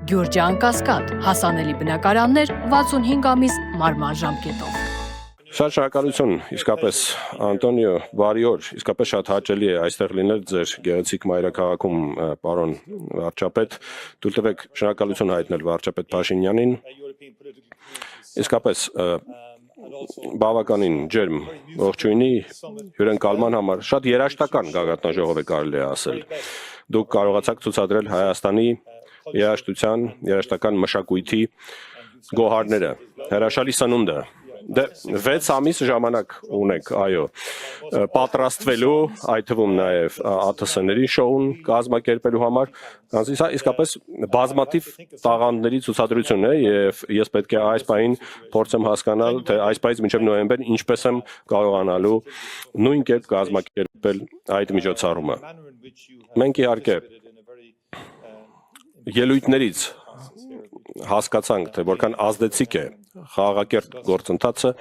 Գյուրջան Կասկադ, հասանելի բնակարաններ 65 ամիս մարման ժամկետով։ Շատ շնորհակալություն, իսկապես Անտոնիո, բարի օր, իսկապես շատ հաճելի է այստեղ լինել ձեր գեղեցիկ մայրաքաղաքում, պարոն վարչապետ, թույլ տվեք շնորհակալություն հայտնել վարչապետ Փաշինյանին, իսկապես բավականին ջերմ ողջույնի հյուրընկալման համար, շատ երաժշտական գագաթնաժողով է կարելի է ասել, դուք կարողացաք ցուցադրել Հայաստանի երաժշտական մշակույթի գոհարները, հրաշալի սնունդը, Դե 6 ամիս ժամանակ ունեք, այո, պատրաստվելու, այդ թվում նաև ԱԹՍ-ների շոուն կազմակերպելու համար, սա իսկապես բազմաթիվ տաղանդների ցուցադրություն է եւ ես պետք է այս պահին փորձեմ հասկանալ, թե այս պահից մինչև նոյեմբեր ինչպես եմ կարողանալու նույն կերպ կազմակերպել այդ միջոցառումը։ Մենք իհարկե ելույթներից հասկացանք, թե որքան ազդեցիկ է խաղաղակերտ գործընթացը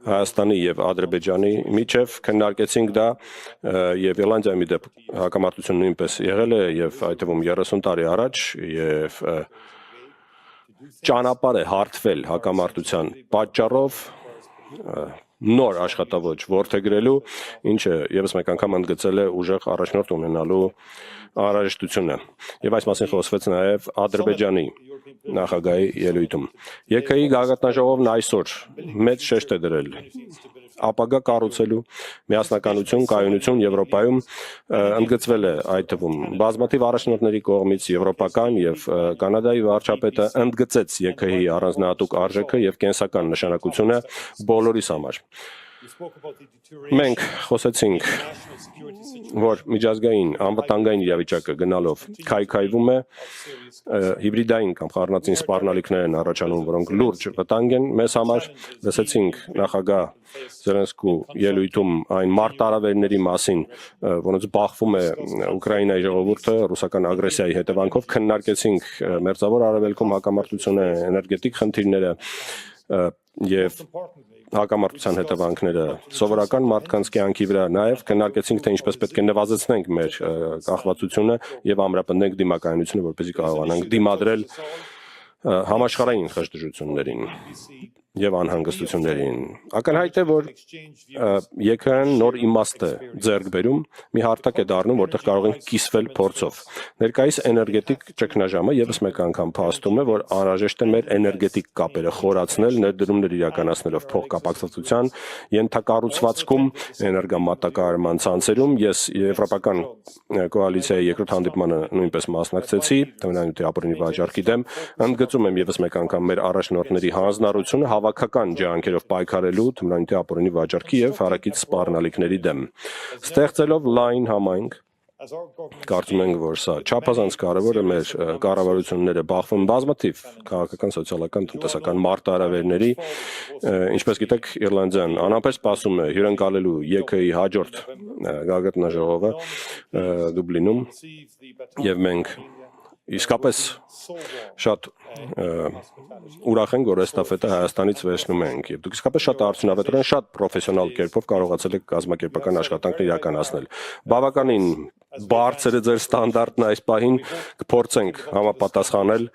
Հայաստանի եւ Ադրբեջանի միջև, քննարկեցինք դա եւ Իռլանդիայի մի դեպ հակամարտություն նույնպես եղել է եւ այդ թվում 30 տարի առաջ եւ ճանապարհ է հարթվել հակամարտության պատճառով նոր աշխատավոճ որդեգրելու, ինչը եւս մեկ անգամ ընդգծել է ուժեղ առաջնորդ ունենալու անհրաժեշտությունը։ Եվ այս մասին խոսվեց նաև Ադրբեջանի նախագահի ելույթում։ ԵՔ-ի գագաթնաժողովն այսօր մեծ շեշտ է դրել ապագա կառուցելու միասնականություն, կայունություն Եվրոպայում ընդգծվել է այդ թվում բազմաթիվ առաջնորդների կողմից եվրոպական եւ Կանադայի վարչապետը ընդգծեց ԵՔ-ի առանձնահատուկ արժեքը եւ կենսական նշանակությունը բոլորիս համար։ Մենք խոսեցինք, որ միջազգային անվտանգային իրավիճակը գնալով քայքայվում է, հիբրիդային կամ խառնածին սպառնալիքներ են առաջանում, որոնք լուրջ վտանգ են մեզ համար, լսեցինք նախագահ Զելենսկու ելույթում այն մարտահրավերների մասին, որոնց բախվում է Ուկրաինայի ժողովուրդը ռուսական ագրեսիայի հետևանքով, քննարկեցինք Մերձավոր Արևելքում հակամարտությունը, էներգետիկ խնդիրները եւ հակամարտության հետևանքները սովորական մարդկանց կյանքի վրա, նաև քննարկեցինք, թե ինչպես պետք է նվազեցնենք մեր կախվածությունը եւ ամրապնդենք դիմակայունությունը, որպեսզի կարողանանք դիմադրել համաշխարհային խժդժություններին եւ անհանգստություններին։ Ակնհայտ է, որ ԵՔ-ն նոր իմաստ է ձեռք բերում, մի հարթակ է դառնում, որտեղ կարող ենք կիսվել փորձով։ Ներկայիս էներգետիկ ճգնաժամը եւս մեկ անգամ փաստում է, որ անհրաժեշտ է մեր էներգետիկ կապերը խորացնել, ներդրումներ իրականացնելով փոխկապակցվածության ենթակառուցվածքում, էներգամատակարարման ցանցերում։ Ես եվրոպական կոալիցիայի երկրորդ հանդիպմանը նույնպես մասնակցեցի, Թմրանյութի ապօրինի վաճառքի դեմ, ընդգծում եմ եւս մեկ անգամ մեր առաջնորդների հանձնառությունը հավաքական ջանքերով պայքարելու Թմրանյութի ապօրինի վաճառքի եւ հարակից սպառնալիքների դեմ, ստեղծելով լայն համայնք, կարծում ենք, որ սա չափազանց կարևոր է, մեր կառավարությունները բախվում բազմաթիվ քաղաքական, սոցիալական, տնտեսական մարտահրավերների, ինչպես գիտեք, Իռլանդիան անհամբեր սպասում է հյուրընկալելու ԵՔ-ի հաջորդ գագաթնաժողովը Դուբլինում եւ մենք իսկապես շատ ուրախ ենք, որ էստաֆետը Հայաստանից վերցնում ենք եւ դուք իսկապես շատ արդյունավետորեն, շատ պրոֆեսիոնալ կերպով կարողացել եք կազմակերպական աշխատանքներ իրականացնել։ Բավականին բարձր է ձեր ստանդարտն այս պահին, կփորձենք համապատասխանել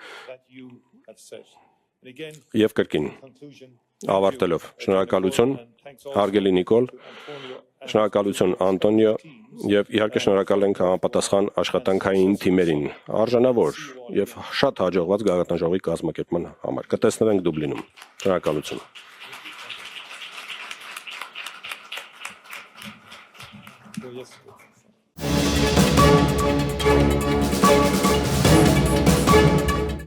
եւ կրկին ավարտելով շնորհակալություն հարգելի Նիկոլ, շնորհակալություն Անտոնիո եւ իհարկե շնորհակալ ենք համապատասխան աշխատանքային թիմերին, արժանավոր եւ շատ հաջողված գագաթնաժողովի կազմակերպման համար։ Կտեսնվենք Դուբլինում։ Շնորհակալություն։ Yes.